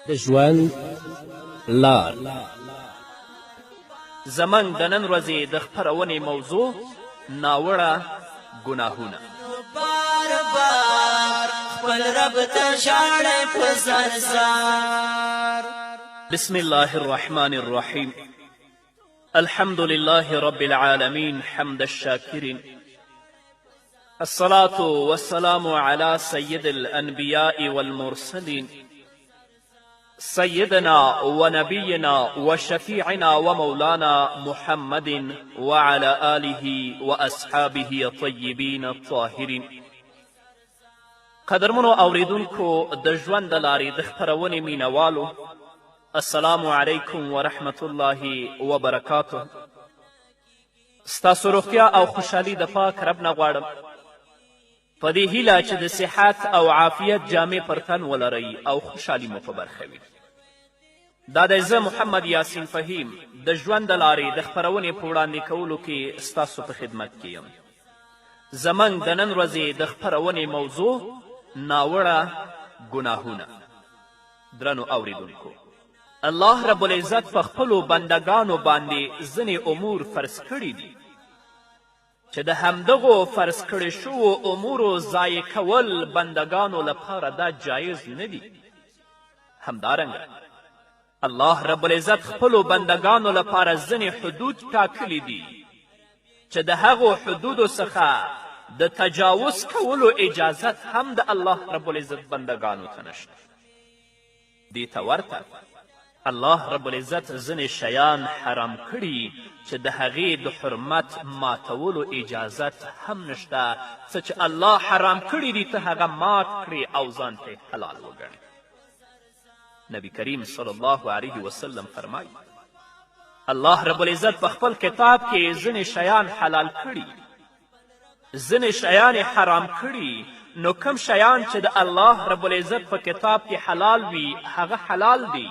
د ژوند لار. زمنګ د نن ورځې د خپرونې موضوع ناوړه ګناهونه. بار بار خپل رب ته ژاړئ په زرزار. بسم الله الرحمن الرحيم. الحمد لله رب العالمين حمد الشاكرين. الصلاة والسلام على سيد الأنبياء والمرسلين سيدنا ونبينا وشفيعنا ومولانا محمد وعلى آله وأصحابه الطيبين الطاهرين. قدرمنو اوریدونکو د ژوند د لارې د خپرونې مینوالو، السلام علیکم ورحمة الله وبرکاته. ستاسو روغتیا او خوشحالي د پاک رب نه غواړم، په دې هیله چې د صحت او عافیت جامې پر تن ولرئ او خوشحالي مو په برخه وي. دا دی زه محمد یاسین فهیم د ژوند د لارې د خپرونې په وړاندې کولو کې ستاسو په خدمت کې یم. زموږ د نن ورځې د خپرونې موضوع ناوړه ګناهونه. درنو اوریدونکو، الله رب العزت په خپلو بندګانو باندې ځینې امور فرض کړي دي چې د همدغو فرض کړي شوو امورو ضایع کول بندګانو لپاره دا جایز نه دي. همدارنګه الله رب العزت خپلو بندګانو لپاره ځینې حدود ټاکلي دي چې د هغو حدودو څخه د تجاوز کولو اجازت هم د الله رب العزت بندګانو ته نشته. دې ته ورته الله رب العزت ځینې شیان حرام کړي چې د هغې د حرمت ماتولو اجازت هم نشته. څه چې الله حرام کړي دي ته هغه مات کړي او ځان ته حلال وګڼي. نبی کریم صلی الله علیه وسلم فرمایي الله رب العزت په خپل کتاب کې ځینې شیان حلال کړي، ځینې شیان حرام کړي. نو کوم شیان چې د الله رب العزت په کتاب کې حلال وي هغه حلال دي،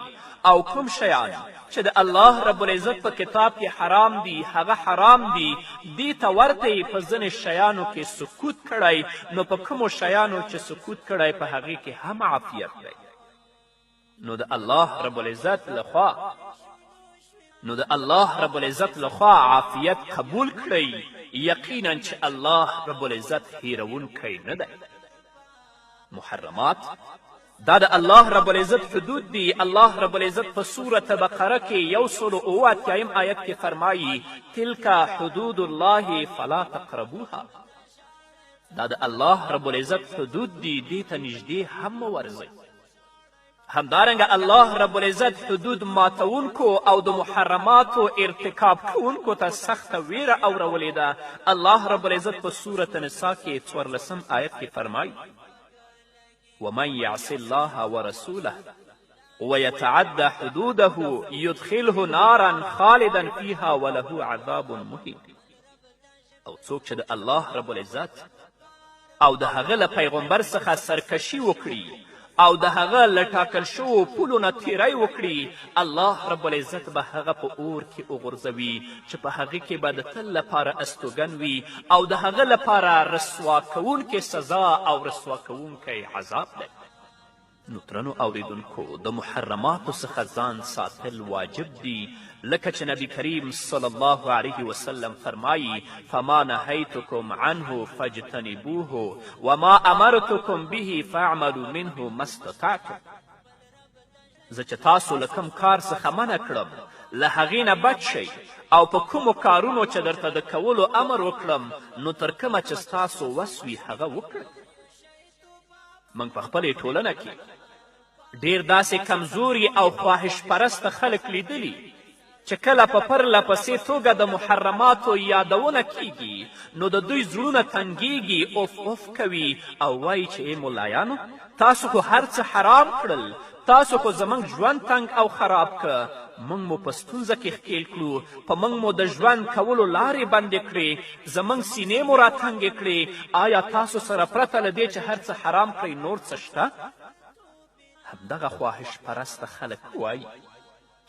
او کوم شیان چې د الله رب العزت په کتاب کې حرام دي هغه حرام دي. دې ته ورته یې په ځینې شیانو کې سکوت کړی، نو په کومو شیانو چې سکوت کړی په هغې کې هم عافیت دی. نو د الله رب العزت لخوا عافیت قبول کړئ. یقینا چې الله رب العزت هیرونکی نه دی. محرمات دا د الله رب العزت حدود دي. الله رب العزت په سورة بقره کې 108 آیت کې فرمایي تلک حدود الله فلا تقربوها. دا د الله رب العزت حدود دي، دې ته نږدې هم مه ورځئ. همدارنګه الله رب العزت حدود ماتونکو او د محرماتو ارتکاب کوونکو ته سخته ویره اورولې ده. الله رب العزت په سورة نساء کې 14 آیت کې فرمایي ومن یعص الله ورسوله ویتعد حدوده یدخله نارا خالدا فیها وله عذاب مهین. او څوک چې د الله رب العزت او د هغه له پیغمبر څخه سرکشي وکړي او د هغه له ټاکل شوو پولو نه تیری وکړي، الله رب العزت به هغه په اور کې وغورځوي چې په هغې کې به د تل لپاره استوګن وي او د هغه لپاره رسوا کوونکې سزا او رسوا کوونکی عذاب دی. نو درنو اوریدونکو، د محرماتو څخه ځان ساتل واجب دي، لکه چې نبی کریم صلی الله علیه وسلم فرمایي فما نهیتکم عنه فاجتنبوه وما امرتکم به فاعملوا منه ما استطعتم. زه چې تاسو له کوم کار څخه منع کړم له هغې نه بچ شئ، او په کومو کارونو چې درته د کولو امر وکړم نو تر کومه چې ستاسو وس وي هغه وکړئ. موږ په خپلې ټولنه کې ډېر داسې کمزوري او خواهش پرسته خلک لیدلي چې کله په پرله پسې توګه د محرماتو یادونه کیږي نو د دوی زړونه تنګیږي، اوف اوف کوي او وایي چې ای ملایانو تاسو خو هر څه حرام کړل، تاسو خو زموږ ژوند تنګ او خراب که، موږ مو په ستونزه کې ښکیل کړو، په موږ مو د ژوند کولو لارې بندې کړې، زموږ سینې مو راتنګې کړې. آیا تاسو سره پرته له دې چې هر څه حرام کړئ نور څه شته؟ همدغه خواهش پرسته خلک وایي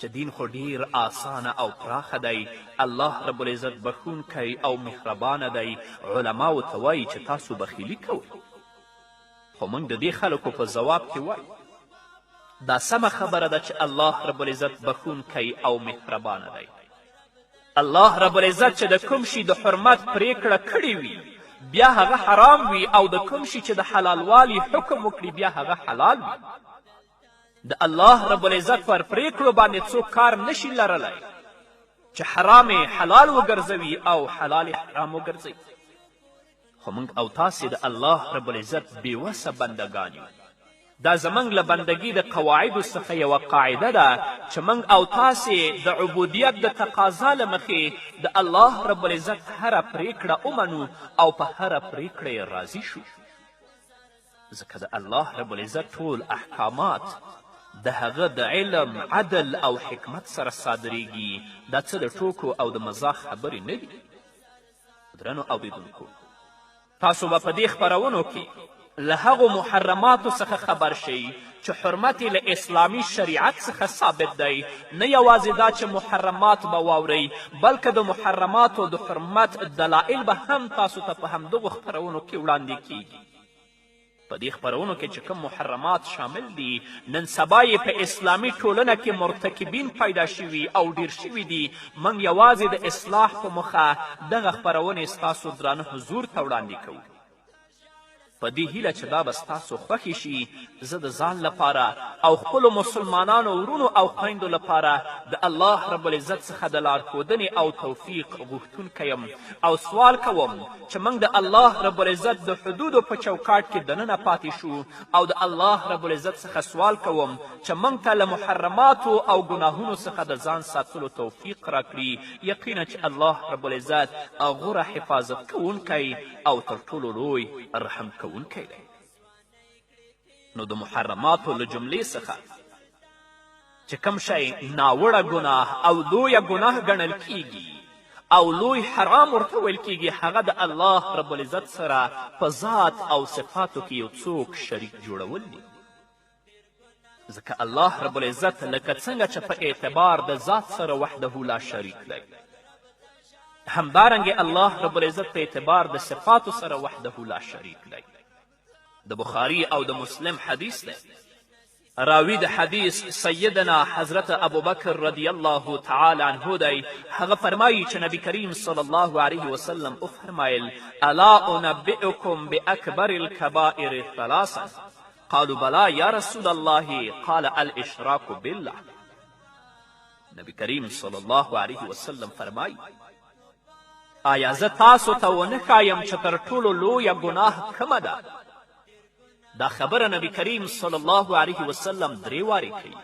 چې دین خو ډیر آسانه او پراخه دی، الله رب العزت بخښونکی او مهربانه دی. علماو ته وایي چې تاسو بخیلي کوئ. خو موږ د دې خلکو په ځواب کې وایو دا سمه خبره ده چې الله رب العزت بخونکی او مهربانه دی. الله رب العزت چې د کوم شي د حرمت پریکړه کړې وي بیا هغه حرام وي او د کوم شي چې د حلالوالي حکم وکړي بیا هغه حلال وي. د الله رب العزت پر پریکړو باندې څوک کار نشي لرلی چې حرام حلال وګرځوي او حلال حرام وګرځوي. خو موږ او تاسې د الله رب العزت بېوسه بندګان یو. دا زموږ له بندګي د قواعدو څخه یوه قاعده ده چې موږ او تاسې د عبودیت د تقاضا له مخې د الله رب العزت هره پریکړه ومنو او په هره پریکړه یې راضي شو. ځکه د الله رب العزت ټول احکامات د هغه د علم، عدل او حکمت سره صادریږي. دا څه د ټوکو او د مزاح خبرې نه دي. درنو اوریدونکو، تاسو به په دې خپرونو کې له هغو محرماتو څخه خبر شئ چې حرمت یې له اسلامي شریعت څخه ثابت دی. نه یوازې دا چې محرمات به واورئ بلکې د محرماتو د حرمت دلایل به هم تاسو ته په همدغو خپرونو کې وړاندې کیږي. په دې خپرونو کې چې کوم محرمات شامل دي نن سبا یې په اسلامي ټولنه کې مرتکبین پیدا شوي او ډیر شوي دي. موږ یوازې د اصلاح په موخه دغه خپرونې ستاسو درانه حضور ته وړاندې کوو. په دې هیله چې دا به ستاسو خوښې شي زه د ځان لپاره او خپلو مسلمانانو ورونو او خویندو لپاره د الله رب العزت څخه د لارښودنې او توفیق غوښتونکی یم او سوال کوم چې موږ د الله رب العزت د حدودو په چوکاټ کې دننه پاتې شو او د الله رب العزت څخه سوال کوم چې موږ ته له محرماتو او ګناهونو څخه د ځان ساتلو توفیق راکړي. یقینا چې الله رب العزت غوره حفاظت کوونکی او تر ټولو لوی رحم کوونکی دی. نو د محرماتو له جملې څخه چې کوم شی ناوړه ګناه او لویه ګناه ګڼل کیږي او لوی حرام ورته ویل کیږي هغه د الله رب العزت سره په ذات او صفاتو کې یو څوک شریک جوړول دي. ځکه الله رب العزت لکه څنګه چې په اعتبار د ذات سره وحده لا شریک دی همدارنګې الله رب العزت په اعتبار د صفاتو سره وحده لا شریک دی. د بخاري او د مسلم حدیث دی. راوی د حدیث سیدنا حضرت ابوبکر رضی الله تعالی عنه دی. هغه فرمایي چې نبی کریم صلی الله علیه وسلم وفرمایل الا انبئکم باکبر الکبائر ثلاثا قالوا بلا یا رسول الله قال الاشراک بالله. نبی کریم صلی الله علیه وسلم فرمایي آیا زه تاسو ته ونه ښایم چې تر ټولو لویه ګناه کومه ده؟ دا خبره نبی کریم صلی الله علیه وسلم درې وارې کوي.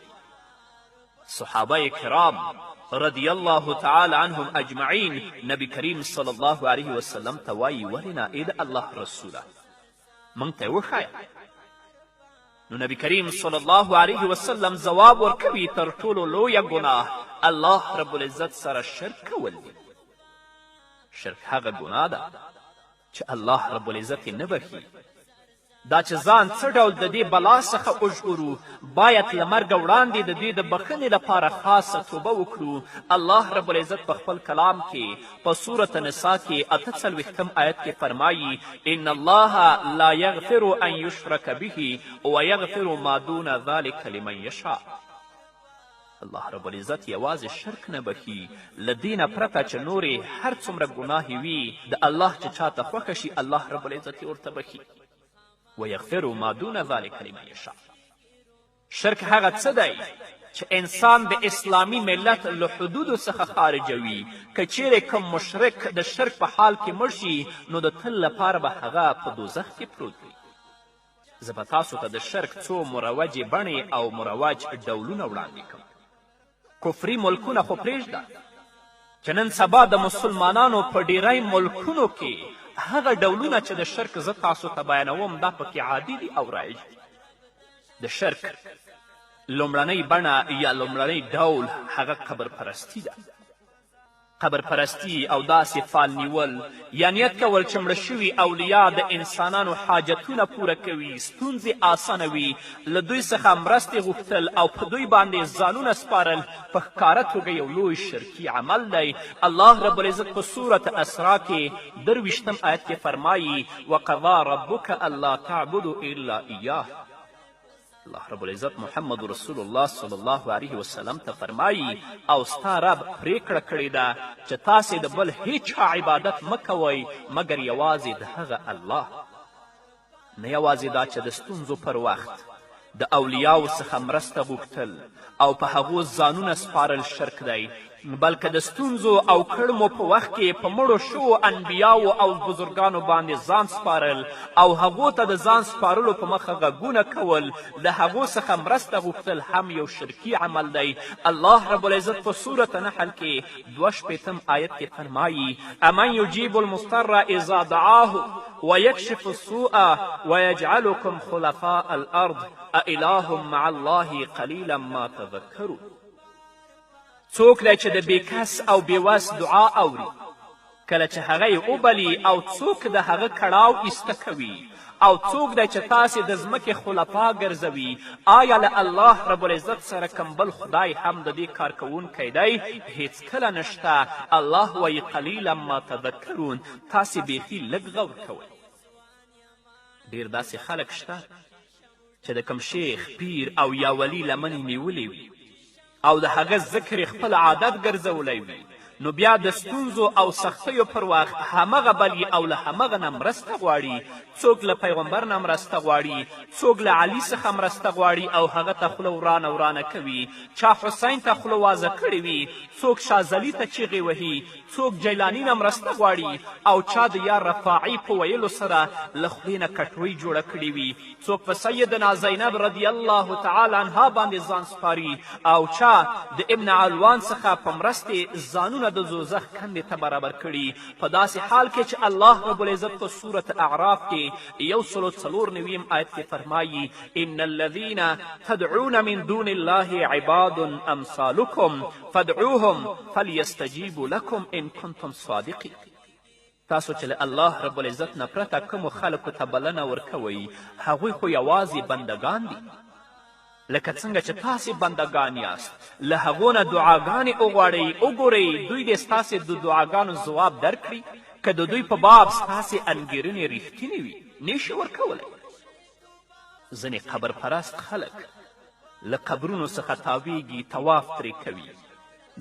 صحابه کرام رضی الله تعالی عنهم اجمعین نبی کریم صلی الله علیه وسلم ته وایي ولې نه ای د الله رسوله موږ ته یې وښایه. نو نبی کریم صلی الله علیه وسلم ځواب ورکوي تر ټولو لویه ګناه الله رب العزت سره شرک کول دي. شرک هغه ګناه ده چې الله رب العزت یې نه بخي. دا چې ځان څه ډول د دې بلا څخه وژغورو باید له مرګه وړاندې د دې د بخښنې لپاره خاصه توبه وکړو. الله رب العزت په خپل کلام کې په سورة نساء کې 48 آیت کې فرمایي ان الله لا یغفر ان یشرک به ویغفر ما دون ذلک لمن یشاء. الله رب العزت یوازې شرک نه بخي، له دې نه پرته چې نورې هر څومره ګناهې وي د الله چې چاته خوښه شي الله رب العزت یې ورته بخي. ویغفر ما دون ذلک لمن یشاء. شرک هغه څه دی چې انسان د اسلامي ملت له حدودو څخه خارجوي. که چیرې کوم مشرک د شرک په حال کې مړ شي نو د تل لپاره به هغه په دوزخ کې پروت وي. زه به تاسو ته د شرک څو مروجې بڼې او مروج ډولونه وړاندې کوم. کفري ملکونه خو پرېږده چې نن سبا د مسلمانانو په ډیری ملکونو کې هغه ډولونه چې د شرک زه تاسو ته بیانوم دا پکې عادي دي او رایج دي. د شرک لومړنۍ بڼه یا لومړنۍ ډول هغه قبر پرستی ده. قبر پرستی او داسې فال نیول یا نیت کول چې مړه شوي اولیا د انسانانو حاجتونه پوره کوي، ستونزې اسانوي، له دوی څخه مرستې غوښتل او په دوی باندې ځانونه سپارل په ښکاره توګه یو لوی شرکي عمل دی. الله رب العزت په سورة اسراء کې 23 آیت کې فرمایي وقضا ربک الا تعبدوا الا ایاه. الله رب العزت محمد رسول الله صلی الله علیه وسلم ته فرمایي او ستا رب پریکړه کړې ده چې تاسې د بل هیچ عبادت مه کوئ مګر یوازې د هغه الله. نه یوازې دا چې د ستونزو پر وخت د اولیاو څخه مرسته غوښتل او په هغو ځانونه سپارل شرک دی، بلکې د ستونزو او کړمو په وخت کې په مړو شوو انبیاو او بزرګانو باندې ځان سپارل او هغو ته د ځان سپارلو په مخه غږونه کول، د هغو څخه مرسته غوښتل هم یو شرکي عمل دی. الله رب العزت په سورة نحل کې 62 آیت کې فرمایي امن یجیب المضطر اذا دعاه ویکشف السوء ویجعلکم خلفاء الارض اإله مع الله قلیلا ما تذکرون. څوک دی چې د بېکس او بېوس دعا اوري کله چې هغه یې وبلي او څوک د هغه کړاو ایسته کوي او څوک دی چې تاسې د ځمکې خلفا ګرځوي، آیا له الله رب العزت سره کم بل خدای هم د دې کار کوونکی دی؟ هیڅکله نشته. الله وایي قلیلا ما تذکرون، تاسې بیخي لږ غور کوئ. ډېر داسې خلک شته چې د کم شیخ پیر او یا ولی لمنې نیولې وي او د هغه ذکر خپل عادت ګرځولی وي، نو بیا د ستونزو او سختیو پر وخت همغه بل او له همغه نه مرسته غواړي. څوک له پیغمبر نه مرسته غواړي، څوک له علي څخه مرسته غواړي او هغه ته خوله ورانه ورانه کوي، چا حسین ته خوله وازه کړې وي، څوک شازلي ته چیغې وهي، څوک جیلاني نه مرسته غواړي او چا د یا رفاعي په ویلو سره له خولې نه کټوۍ جوړه کړې وي، څوک په سیدنا زینب رضی الله تعالی عنها باندې ځان سپاري او چا د ابن علوان څخه په مرستې ځانونه د دوزخ کندې ته برابر کړي. په داسې حال کې چې الله رب العزت په سورة اعراف کې 104 آیت کې فرمایي ان الذین تدعون من دون الله عباد امثالکم فادعوهم فلیستجیبوا لکم ان کنتم صادقین. تاسو چې له الله رب العزت نه پرته کومو خلکو ته بلنه ورکوئ هغوی خو یوازې بندګان دي، لکه څنګه چې تاسې بندګان یاست. له هغو نه دعاګانې وغواړئ، وګورئ دوی دې ستاسې د دعاګانو ځواب درکړي. که د دوی په باب ستاسې انګېرنې رښتینې وي نشي ورکولی. ځینې قبر پرست خلک له قبرونو څخه تاویږي، طواف ترې کوي،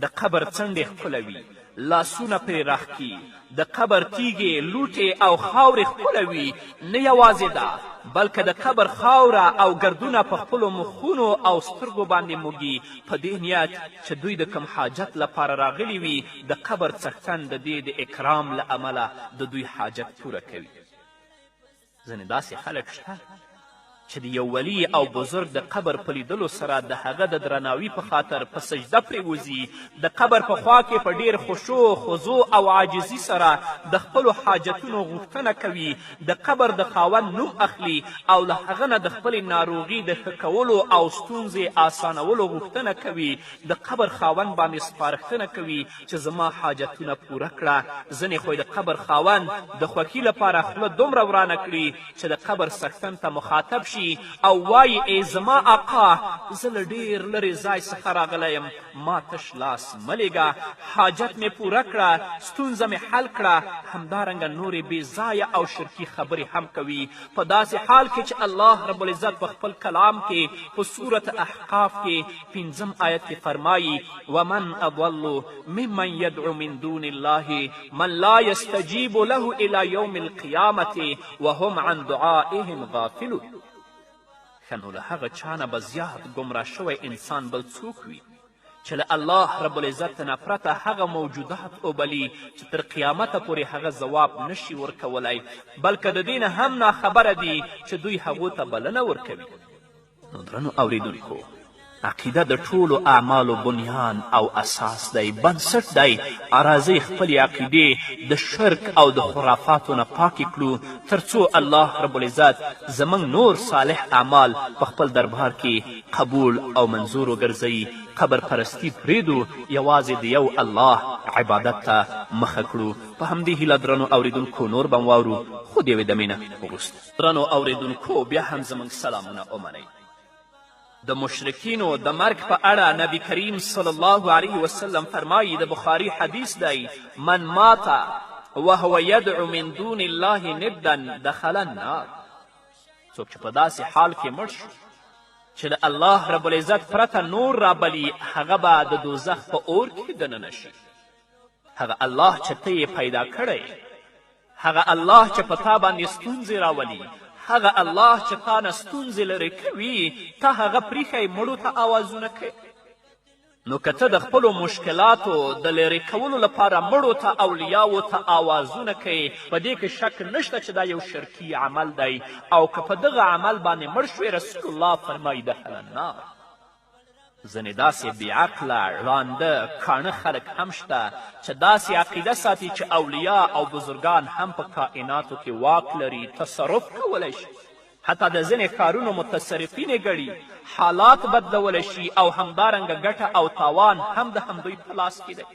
د قبر څنډې ښکلوي، لاسونه پرې راښکي، د قبر تیږې لوټې او خاورې ښکلوي. نه یوازې ده بلکې د قبر خاوره او ګردونه په خپلو مخونو او سترګو باندې موږي په دې نیت چې دوی د کم حاجت لپاره راغلي وي د قبر څښتن د دې د اکرام له امله د دوی حاجت پوره کوي. ځینې داسې خلک شته چې د یو ولی او بزرگ د قبر په لیدلو سره د هغه د درناوي په خاطر په سجده پرېوځي، د قبر په خوا کې په ډېر خشوع خضوع او عاجزي سره د خپلو حاجتونو غوښتنه کوي، د قبر د خاوند نوم اخلي او له هغه نه د خپلې ناروغي د ښه کولو او ستونزې آسانولو غوښتنه کوي، د قبر خاوند باندې سپارښتنه کوي چې زما حاجتونه پوره کړه. ځینې خو د قبر خاوند د خوښي لپاره خوله دومره ورانه کړي چې د قبر څښتن ته مخاطب شي او وایي ای زما آقا زه له ډېر لرې ځای څخه راغلی یم، ما تش لاس مه لیږه، حاجت مې پوره کړه، ستونزه مې حل کړه. همدارنګه نورې بې ځایه او شرکي خبرې هم کوي. په داسې حال کې چې الله رب العزت په خپل کلام کې په سورة احقاف کې 5 آیت کې فرمایي ومن اضل ممن یدعو من دون الله من لا یستجیب له الی یوم القیامة وهم عن دعائهم غافلون. ښه نو له هغه چا نه به زیات ګمراه شوی انسان بل څوک وي چې له الله رب العزت نه پرته هغه موجودات وبلي چې تر قیامته پورې هغه ځواب نشي ورکولی، بلکې د دې نه هم ناخبره دي چې دوی هغو ته بلنه ورکوي. نو درنو اوریدونکو، عقیده د ټولو اعمالو بنیان او اساس دی، بنسټ دی. راځئ خپلې عقیدې د شرک او د خرافاتو نه پاکې کړو تر څو الله رب العزت زموږ نور صالح اعمال په خپل دربار کې قبول او منظور وګرځوي. قبر پرستی پرېږدو، یوازې د یو الله عبادت ته مخه کړو. په همدې هیله درنو اوریدونکو نور به واورو خو د یوې دمې نه وروسته. درنو اوریدونکو بیا هم زموږ سلامونه ومنئ. د مشرکینو د مرګ په اړه نبی کریم صلی الله علیه وسلم فرمایي، د بخاري حدیث دی من مات وهو یدعو من دون الله ندا دخل النار. څوک چې په داسې حال کې مړ شو چې د الله رب العزت پرته نور رابلي هغه به د دوزخ په اور کې دننه شي. هغه الله چې ته یې پیدا کړی، هغه الله چې په تا باندې ستونزې راولي، هغه الله چې تا نه ستونزې لرې کوي، ته هغه پریښی مړو ته آوازونه کوي. نو که ته د خپلو مشکلاتو د لرې کولو لپاره مړو ته اولیاو ته آوازونه کوي، په دې کې شک نشته چې دا یو شرکي عمل دی، او که په دغه عمل باندې مړ شوې رسول الله فرمایي دخل النار. ځینې داسې بېعقله ړانده کاڼه خلک هم شته چې داسې عقیده ساتي چې اولیا او بزرگان هم په کائناتو کې واک لري، تصرف کولی شي، حتی د ځینې کارونو متصرفین یې ګڼي، حالات بدلولی شي او همدارنګه ګټه او تاوان هم د همدوی په لاس کې دی.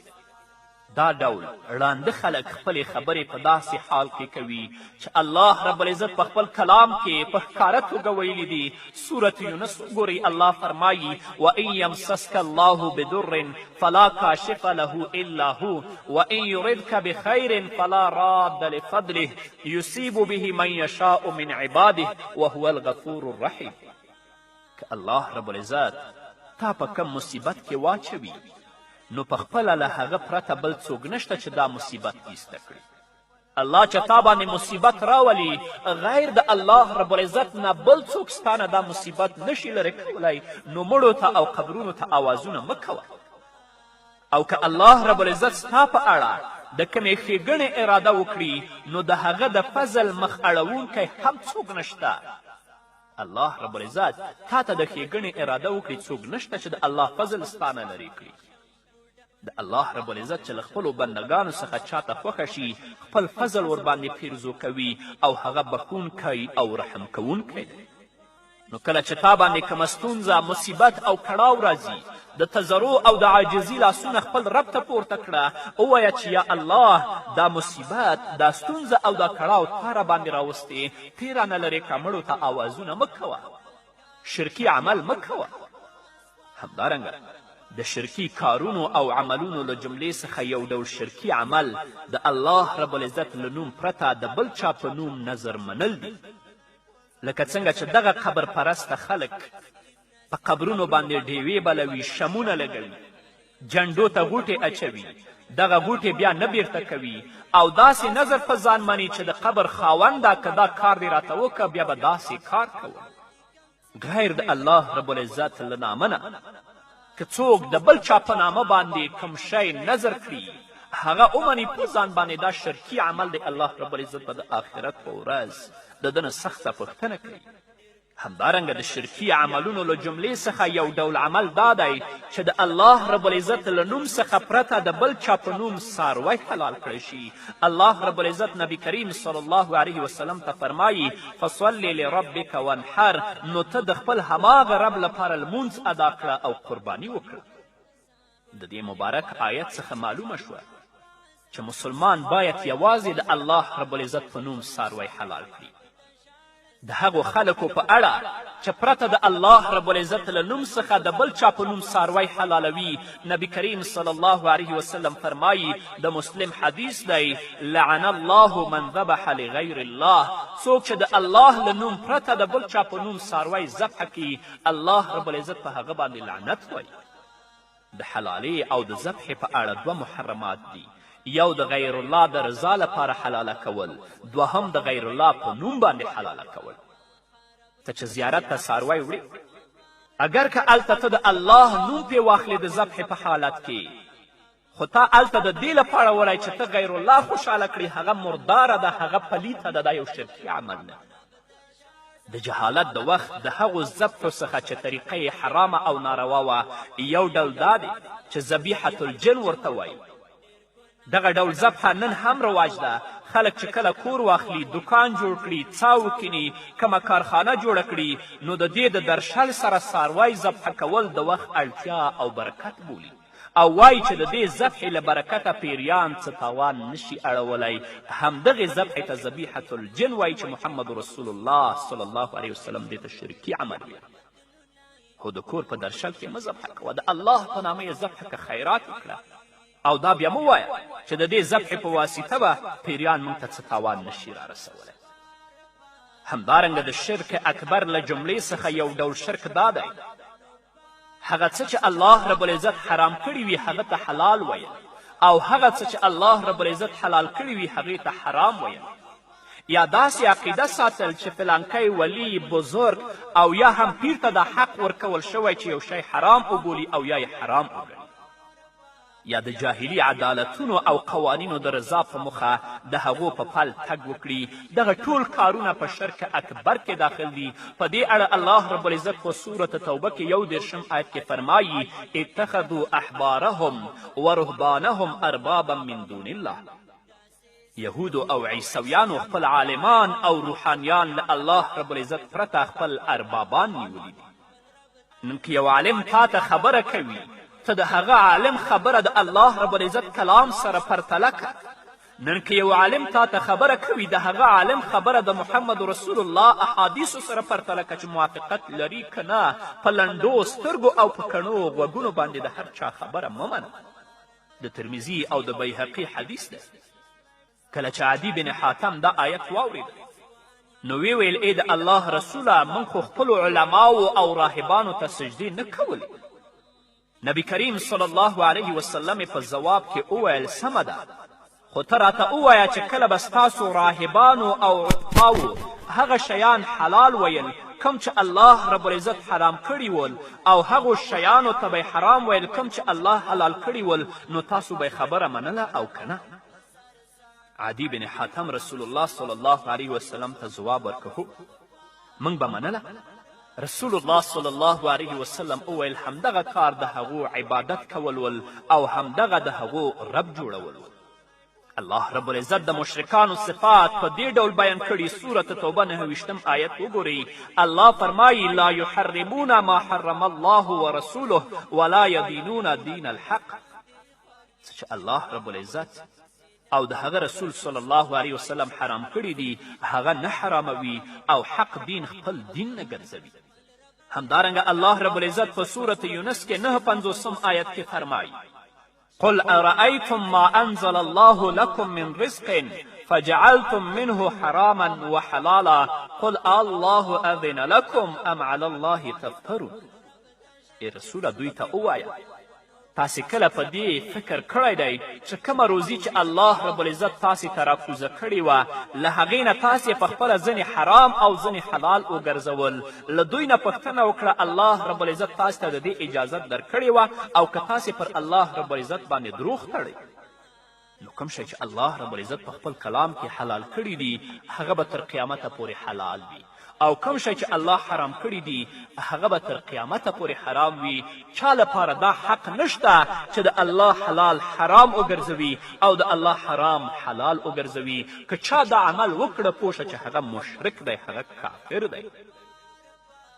دا ډول ړانده خلک خپلې خبرې په داسې حال کې کوي چې الله رب العزت په خپل کلام کې په ښکاره توګه ویلي دي. سورة یونس وګورئ، الله فرمایي وان یمسسک الله بدر فلا کاشف له الا هو وان یردک بخیر فلا راد لفضله یصیب به من یشاء من عباده وهو الغفور الرحیم. که الله رب العزت تا په کم مصیبت کې واچوي، نو په خپله له هغه پرته بل څوک نشته چې دا مصیبت ایسته کړي. الله چې تا باندې مصیبت راولي، غیر د الله رب العزت نه بل څوک ستا نه دا مصیبت نشي لرې کولی، نو مړو ته او قبرونو ته آوازونه مه کوه. او که الله رب العزت ستا په اړه د کومې ښېګڼې اراده وکړي، نو د هغه د فضل مخ اړوونکی هم څوک نشته. الله رب العزت تا ته د ښېګڼې اراده وکړي، څوک نشته چې د الله فضل ستا نه لرې کړي. د الله رب العزت چې له خپلو بندګانو څخه چاته خوښه شي، خپل فضل ورباندې پیرزو کوي او هغه بخښونکی او رحم کوونکی دی. نو کله چې تا باندې کومه ستونزه، مصیبت او کړاو راځي، د تضرع او د عاجزي لاسونه خپل رب ته پورته کړه، ووایه چې یا الله دا مصیبت، دا ستونزه او دا کړاو تا را باندې راوستې، ته رانه لرې که مړو ته آوازونه مه کوه، شرکي عمل مه کوه. همدارنګه د شرکي کارونو او عملونو له جملې څخه یو ډول شرکي عمل د الله رب العزت له نوم پرته د بل چا په نوم نظر منل دي. لکه څنګه چې دغه قبر پرسته خلک په قبرونو باندې ډیوې بلوي، شمونه لګوي، جنډو ته غوټې اچوي، دغه غوټې بیا نه بیرته کوي، او داسې نظر په ځان مني چې د قبر خاونده که دا کار دې راته وکړه بیا به داسې کار کوم. غیر د الله رب العزت له نامه نه که څوک د بل چا په نامه باندې کوم شی نظر کړي، هغه ومني په ځان باندې دا شرکي عمل دی، الله رب العزت به د آخرت په ورځ د ده نه سخته پوښتنه کوي. همدارنګه د شرکي عملونو له جملې څخه یو ډول عمل دا دی چې د الله رب العزت له نوم څخه پرته د بل چا په نوم څاروی حلال کړی شي. الله رب العزت نبی کریم صلی الله علیه وسلم ته فرمایي فصلی لربک وانحر، نو ته د خپل هماغه رب لپاره لمونځ ادا کړه او قرباني وکړه. د دې مبارک آیت څخه معلومه شوه چې مسلمان باید یوازې د الله رب العزت په نوم څاروی حلال کړي. د هغو خلکو په اړه چې پرته د الله رب العزت له نوم څخه د بل چا په نوم څاروی حلالوي، نبی کریم صلی الله علیه وسلم فرمایي، د مسلم حدیث دی، لعن الله من ذبح لغیر الله، څوک چې د الله له نوم پرته د بل چا په نوم څاروی ذبح کړي، الله رب العزت په هغه باندې لعنت وایي. د حلالې او د ذبحې په اړه دوه محرمات دي، یو د غیر الله د رضا لپاره حلاله کول، دوهم د غیر الله په نوم باندې حلاله کول. ته چې زیارت ته څاروی وړې، اگر که هلته ته د الله نوم پې واخلې د ذبحې په حالت کې، خو تا هلته د دې لپاره وړی چې ته غیر الله خوشحاله کړي، هغه مرداره ده، هغه پلیته ده، دا یو شرکي عمل ده. د جهالت د وخت د هغو ذبحو څخه چې طریقه یې حرامه او ناروا وه، یو ډول دا دی چې ذبیحة الجن ورته وایي. دغه ډول ذبحه نن هم رواج ده. خلک چې کله کور واخلي، دکان جوړ کړي، څا وکیني، کومه کارخانه جوړه کړي، نو د دې د درشل سره څاروی ذبحه کول د وخت اړتیا او برکت بولي، او وایي چې د دې ذبحې له برکته پیریان څه تاوان نشي اړولی. همدغې ذبحې ته ذبیحة الجن وایي چې محمد رسول الله صلی الله علیه وسلم دې ته شرکي عمل وایي. خو د کور په درشل کې مه ذبحه کوه، د الله په نامه یې ذبحه که خیرات وکړه، او دا بیا مه وایه چې د دې ذبحې په واسطه به پیریان موږ ته څه تاوان نشي رارسولی. همدارنګه د شرک اکبر له جملې څخه یو ډول شرک دا دی هغه څه چې الله رب العزت حرام کړي وي هغه ته حلال ویل او هغه څه چې الله رب العزت حلال کړي وي هغې ته حرام ویل یا داسې عقیده ساتل چې فلانکی ولی بزرگ او یا هم پیر ته دا حق ورکول شوی چې یو شی حرام وبولي او یا یې حرام وګڼي یا د جاهلي عدالتونو او قوانینو د رضا په موخه د هغو په پل تګ وکړي دغه ټول کارونه په شرک اکبر کې داخل دي په دې اړه الله رب العزت په سورت توبه کې 31 آیت کې فرمایي اتخذوا احبارهم ورهبانهم اربابا من دون الله یهودو او عیسویانو خپل عالمان او روحانیان له الله رب العزت پرته خپل اربابان نیولي دي نن که یو عالم تا ته خبره کوي ته د هغه عالم خبره د الله رب العزت کلام سره پرتله که نن که یو عالم تا ته خبره کوي د هغه عالم خبره د محمد رسول الله احادیثو سره پرتله که چې موافقت لري که نه په لنډو سترګو او په کڼو غوږونو باندې د هر چا خبره مه منه د ترمیزي او د بیهقي حدیث دی کله چې عدي بن حاتم دا آیت واورید نو وی ویل ای د الله رسوله موږ خو خپلو علماو او راهبانو ته سجدې نه کولې نبی کریم صلی الله علیه وسلم په ځواب کې وویل سمه ده خو ته راته ووایه چې کله به ستاسو راهبانو او علماو هغه شیان حلال ویل کم چې الله رب العزت حرام کړي ول او هغو شیانو ته به حرام ویل کم چې الله حلال کړي ول نو تاسو به خبره منله او که نه عدي بن حاتم رسول الله صلی الله علیه وسلم ته ځواب ورکړ موږ به منله رسول الله صلی الله علیه وسلم وویل همدغه کار د هغو عبادت کول ول او همدغه د هغو رب جوړول الله رب العزت د مشرکانو صفات په دې ډول بیان کړي سورت توبه 29 آیت وګورئ الله فرمایي لا یحرمون ما حرم الله ورسوله ولا یدینون دین الحق څه چې الله رب العزت او د هغه رسول صلی الله علیه وسلم حرام کړي دي هغه نه حراموي او حق دین خپل دین نه ګرځوي همدارنګه الله رب العزت په سورت یونس کې 59 آیت کې فرمایي قل ارأیتم ما انزل الله لكم من رزق فجعلتم منه حراما وحلالا قل الله اذن لكم ام على الله تفترون ای رسوله دوی ته ووایه تاسې کله په دې فکر کړی دی چې کومه روزي چې الله رب العزت تاسې ته راکوزه کړې وه له هغې نه تاسې پخپله ځینې حرام او ځینې حلال وګرځول له دوی نه پوښتنه وکړه الله رب العزت تاسې ته د دې اجازت درکړې وه او که تاسې پر الله رب العزت باندې دروغ تړئ نو کوم شی چې الله رب العزت په خپل کلام کې حلال کړي دي هغه به تر قیامته پورې حلال وي او کوم شی چې الله حرام کړي دي هغه به تر قیامته پورې حرام وي چا لپاره دا حق نشته چې د الله حلال حرام وګرځوي او د الله حرام حلال وګرځوي که چا دا عمل وکړه پوه شه چې هغه مشرک دی هغه کافر دی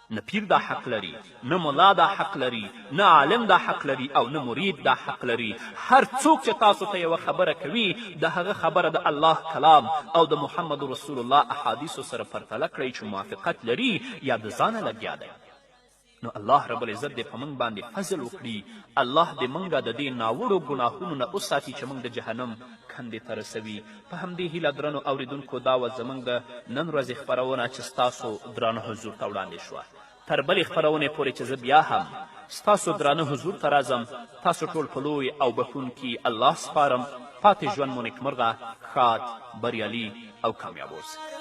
نه پیر دا حق لري نه ملا دا حق لري نه عالم دا حق لري او نه مرید دا حق لري هر څوک چې تاسو ته یوه خبره کوي د هغه خبره د الله کلام او د محمد رسول الله احادیثو سره پرتله کړئ چې موافقت لري یا د ځانه لګیا دی نو الله رب العزت دې په موږ باندې فضل وکړي الله دې موږ د دې ناوړو ګناهونو نه وساتي چې موږ د جهنم کندې ته رسوي په همدې هیله درنو اوریدونکو دا وه زموږ د نن ورځې خپرونه چې ستاسو درانه حضور ته وړاندې شوه تر بلې خپرونې پورې چې زه بیا هم ستاسو درانه حضور ته راځم تاسو ټول په لوی او بخښونکي الله سپارم پاتې ژوند مو نیکمرغه ښاد بریالي او کامیاب اوسئ